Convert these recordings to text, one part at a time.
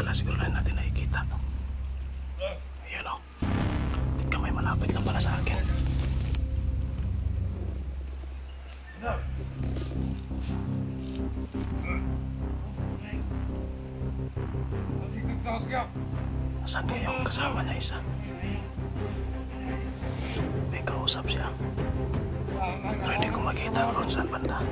akala siguro na natin nakikita. Ayun o. Kamay malapit lang pala sa akin. Saan kaya yung kasama niya isa? May kausap siya. Pero hindi ko makita kung saan banda.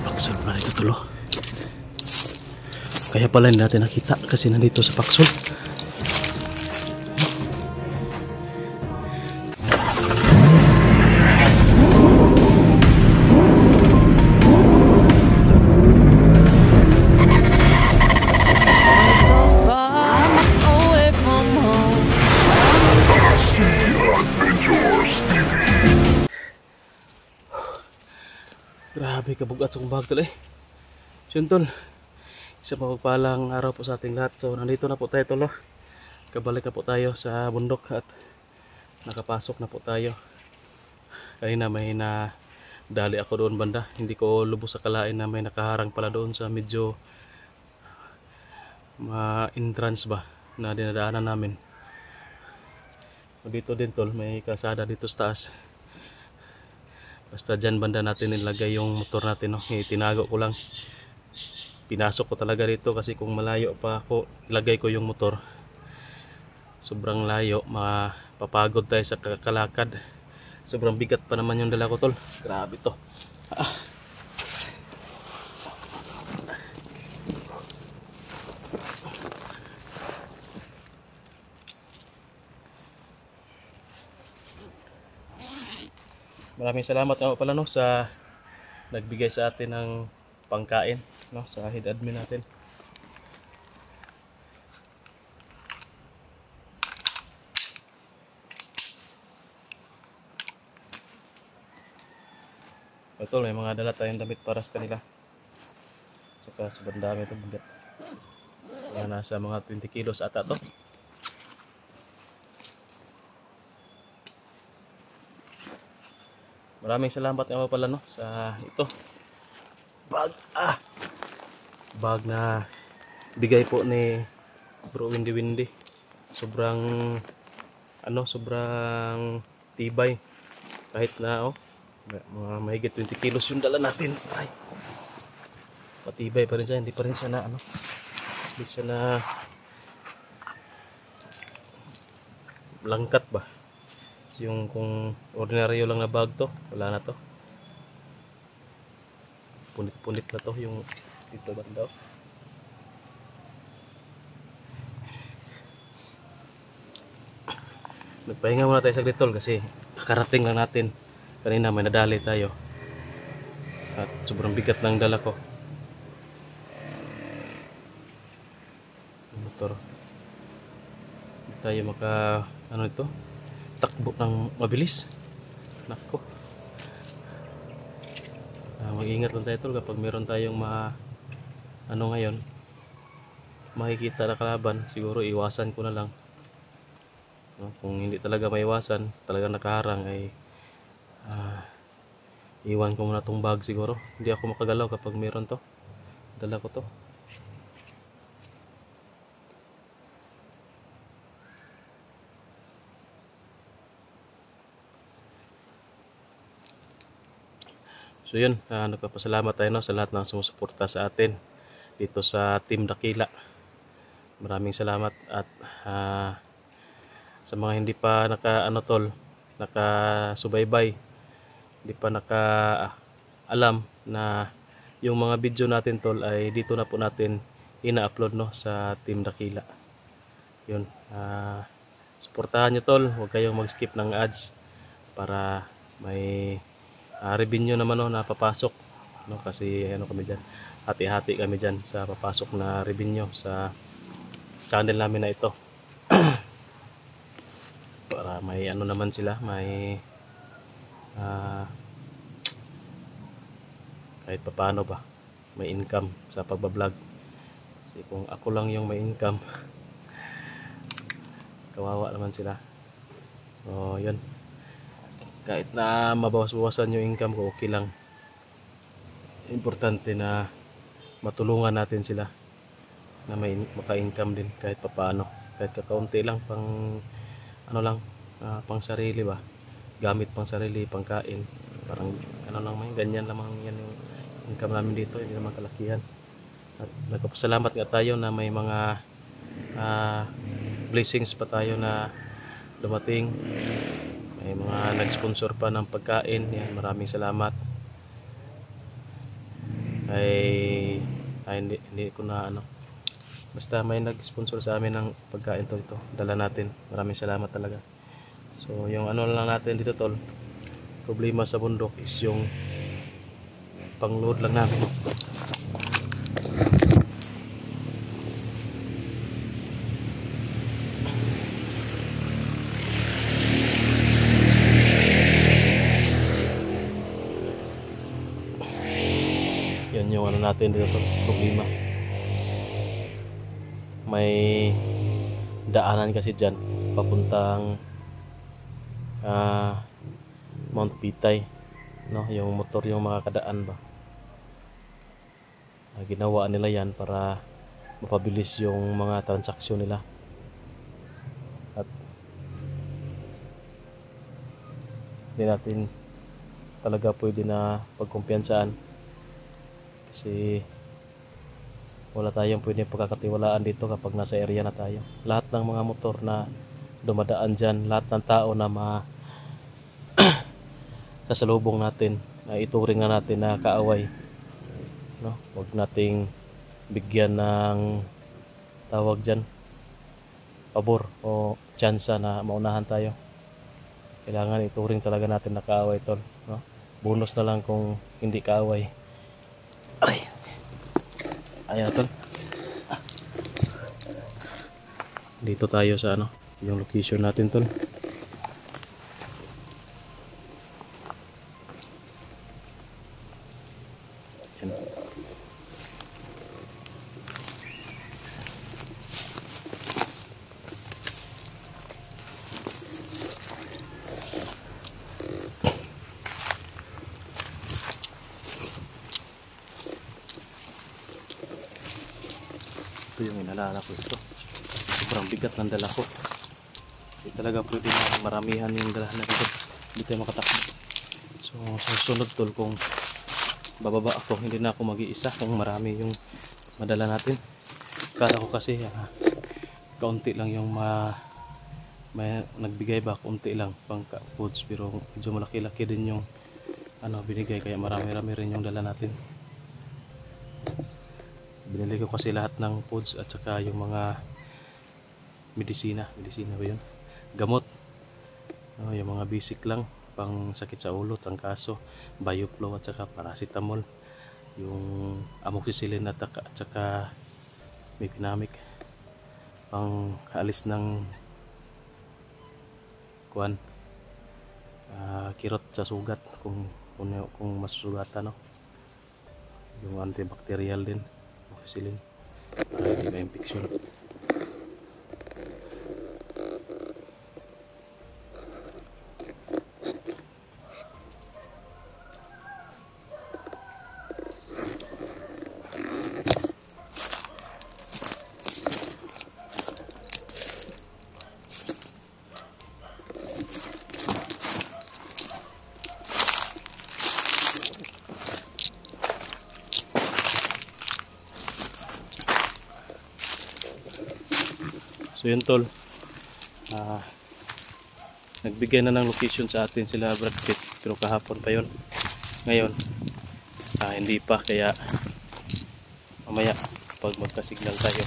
Paksol na dito tulo. Kaya pala hindi natin nakita kasi nandito sa paksol. Grabe kabugat sa kumbag tol eh. Yun tol, isang mapagpalang araw po sa ating lahat. So nandito na po tayo tol. Kabalik na po tayo sa bundok at nakapasok na po tayo. Kanina may nadali ako doon banda. Hindi ko lubos sa kalain na may nakaharang pala doon sa medyo ma-entrance ba na dinadaanan namin. Dito din tol, may kasada dito sa taas. Basta dyan banda natin nilagay yung motor natin, no? Tinago ko lang. Pinasok ko talaga dito kasi kung malayo pa ako ilagay ko yung motor, sobrang layo, mapapagod tayo sa kakalakad. Sobrang bigat pa naman yung dala ko tol. Grabe to. Maraming salamat nga pala no sa nagbigay sa atin ng pangkain, no, sa head admin natin. Ito, may mga dala tayong damit para sa kanila. Saka sobrang dami ito bigat. Nasa mga 20 kilos ata to. Maraming salamat nga pala no sa ito bag na bigay po ni Bro Windy. Sobrang sobrang tibay kahit na mga mahigit 20 kilos yung dala natin. Ay, matibay pa rin siya, hindi pa rin siya na hindi siya na langkat ba. Yung kung ordinaryo lang na bag to, wala na to. Punit-punit na to yung dito banda. Nagpahinga muna tayo saglit tol kasi karating lang natin. Kanina may nadali tayo. At sobrang bigat ng dala ko. Motor. Hindi tayo maka ito? Takbo ng mabilis. Nako. Mag-ingat lang tayo tol kapag meron tayong ngayon makikita na kalaban, siguro iwasan ko na lang. Kung hindi talaga maiwasan, talaga nakaharang ay iwan ko muna tong bag siguro. Hindi ako makagalaw kapag meron to. Dala ko to. So yun, nagpapasalamat tayo no, sa lahat ng sumusuporta sa atin dito sa Team Dakila. Maraming salamat at sa mga hindi pa nakasubaybay, hindi pa alam na yung mga video natin tol ay dito na po natin ina-upload no sa Team Dakila. Yun, suportahan nyo tol, huwag kayong mag-skip ng ads para may revenue naman no, na papasok no, kasi kami dyan, hati-hati kami dyan sa papasok na revenue sa channel namin na ito. may ano naman sila, may kahit papaano ba may income sa pagbablog. Kasi kung ako lang yung may income, kawawa naman sila. So yun, kahit na mabawas-bawasan yung income ko, okay lang. Importante na matulungan natin sila na may maka-income din kahit papaano, kahit kakaunti lang, pang ano lang, pang sarili ba, gamit pang sarili, pangkain, parang ano lang, may ganyan lamang yan yung income namin dito, hindi naman kalakihan. At nagpapasalamat nga tayo na may mga blessings pa tayo na dumating, may mga nag-sponsor pa ng pagkain, yan, maraming salamat. Hindi ko na ano, basta may nag-sponsor sa amin ng pagkain, ito dala natin, maraming salamat talaga. So yung ano lang natin dito tol, problema sa bundok is yung pang-load lang namin. Yan yung ano natin dito tol, problema. May daanan kasi dyan papuntang Mount Pitay, no? Yung motor yung makakadaan ba, ginawa nila yan para mapabilis yung mga transaksyon nila. At hindi natin talaga pwede na pagkumpiyansaan, kasi wala tayong pwede pagkakatiwalaan dito kapag nasa area na tayo. Lahat ng mga motor na dumadaan dyan, lahat ng tao na sasalubong natin, na ituring na natin na kaaway, no? Huwag nating bigyan ng tawag dyan, pabor o tsansa na maunahan tayo. Kailangan ituring talaga natin na kaaway tol, no? Bonus na lang kung hindi kaaway. Ayan tol, dito tayo sa ano, yung location natin tol. Ayan. Ito yung inalala ko ito. Sobrang bigat ng dala ko. Hindi talaga pwede na maramihan yung dala na dito. Hindi tayo makatakbo. So sa sunod tol, kung bababa ako, hindi na ako mag-iisa kung marami yung madala natin. Kala ko kasi kaunti lang yung may nagbigay ba, kaunti lang pang foods, pero medyo malaki-laki din yung ano binigay, kaya marami-rami rin yung dala natin. Binili ko kasi lahat ng foods at saka yung mga medisina ba yun, gamot, yung mga basic lang, pang sakit sa ulo, trangkaso, bioflow at saka paracetamol, yung amoxicillin at saka mefenamic, pang alis ng kuan, kirot sa sugat kung masusugatan, no? Yung antibacterial din, amoxicillin, para hindi ma-infection. So yun tol, nagbigay na ng location sa atin sila Brad Pitt, pero kahapon pa yun. Ngayon hindi pa, kaya mamaya pag magka-signal tayo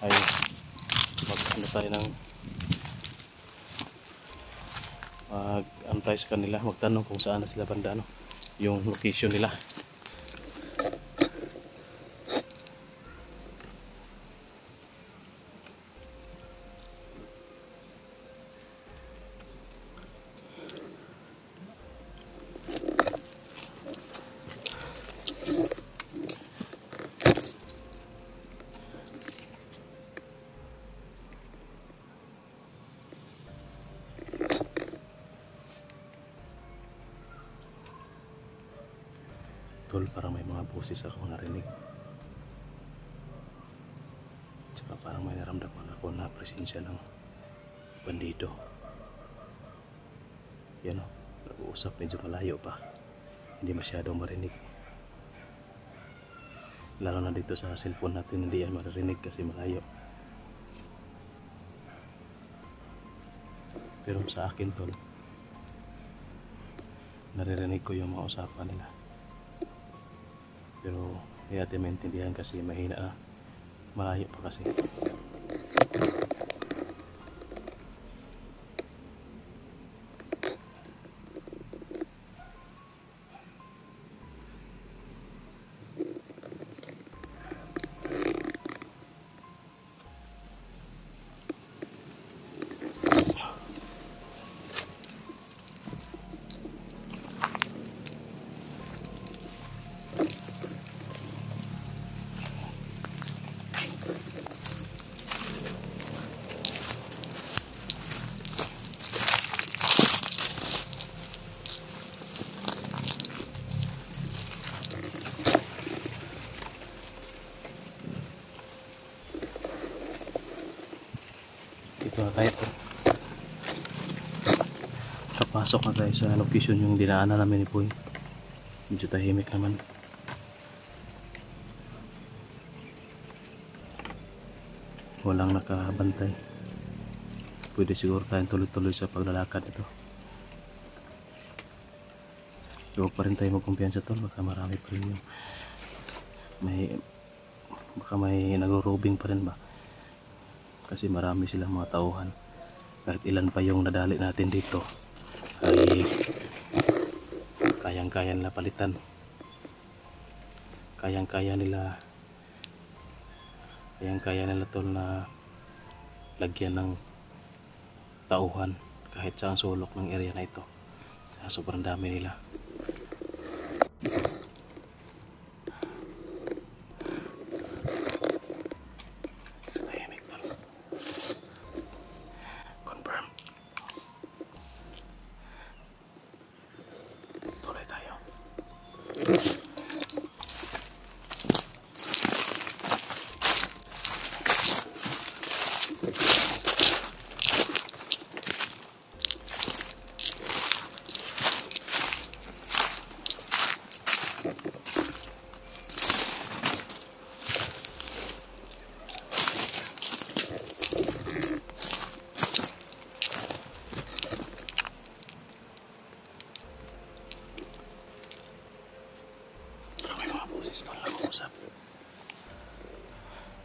ay mag-ano tayo ng mag-antay sa kanila, magtanong kung saan na sila banda, no? Yung location nila. tol, parang may mga boses ako narinig. Tsaka parang may naramdaman ako na presensya ng bandido. Yan o, nag-uusap, medyo malayo pa, hindi masyadong marinig. Lalo na dito sa cellphone natin, hindi yan maririnig kasi malayo. Pero sa akin tol, naririnig ko yung mga usapan nila. Pero hindi natin maintindihan kasi mahina na, malayo pa kasi. Ito na tayo. Kapasok na tayo sa location yung dinaanan namin ni Boy. Medyo tahimik naman. Walang nakabantay. Pwede siguro tayong tuloy-tuloy sa paglalakad ito. Huwag pa rin tayo magkumpiyansa tol, baka marami pa rin yung baka may nagro-robing pa rin ba, kasi marami silang mga tauhan. Kahit ilan pa yung nadali natin dito ay kayang-kaya nila palitan, kayang-kaya nila tol na lagyan ng tauhan kahit sa sulok ng area na ito, sa sobrang dami nila.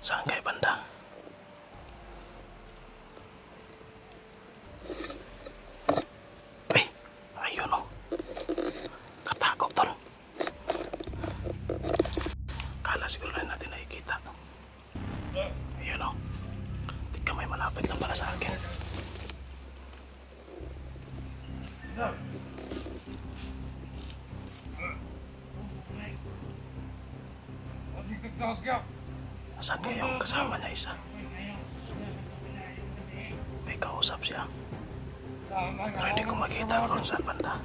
Saan kayo banda? Ay, ayun o. Katakot tol. Kala siguro na natin nakikita. Ayun o. Di ka may malapit lang pala sa akin. Nasaan kaya yung kasama niya isa? May kausap siya. Pero hindi ko makita kung saan banda.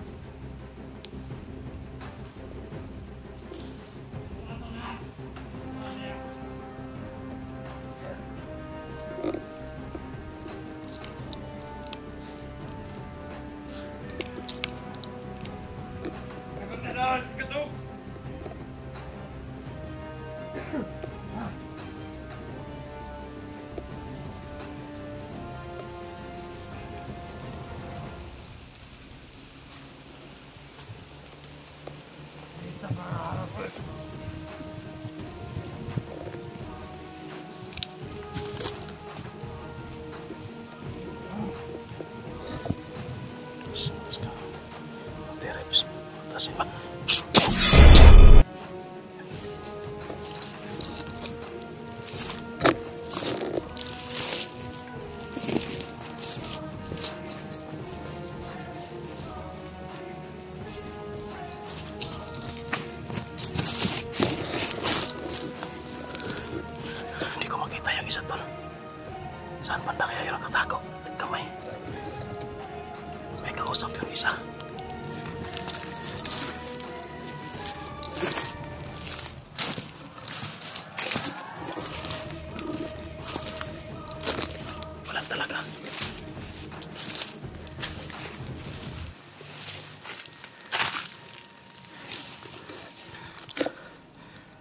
Saan banda kaya yung nakatago? Kamay. May kausap yung isa.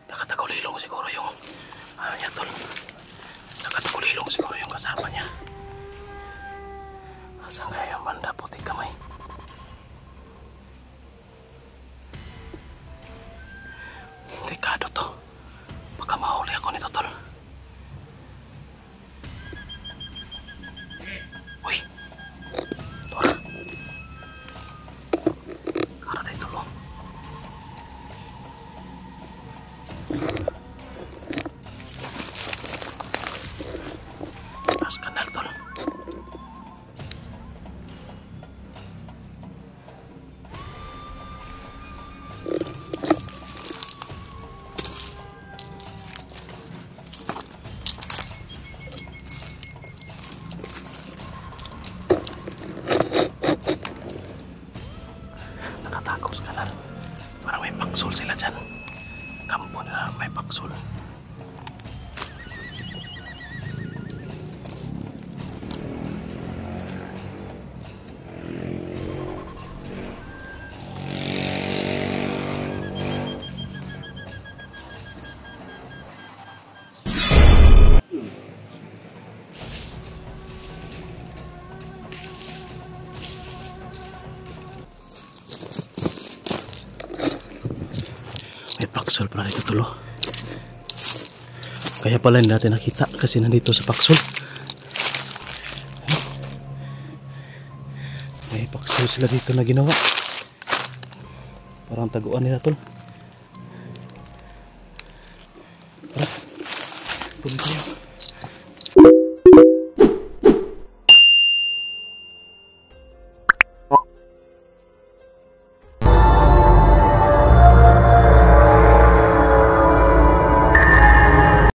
Nakatagulilong siguro yung ano niya tol. Nakatagulilong siguro yung kasama niya. Asan kaya yung banda? Putik kamay. Delikado to. Baka mahuli ako nito tol. Uy! Tora. Kara na ito lo. Taas kanal tol. Nakatago sa kanal. Parang may paksol sila dyan. Kampo nila may paksol. May paksol pala dito tulo. Kaya pala hindi natin nakita kasi nandito sa paksol. May paksol sila dito na ginawa. Parang taguan nila tol. Tara, tuloy tayo.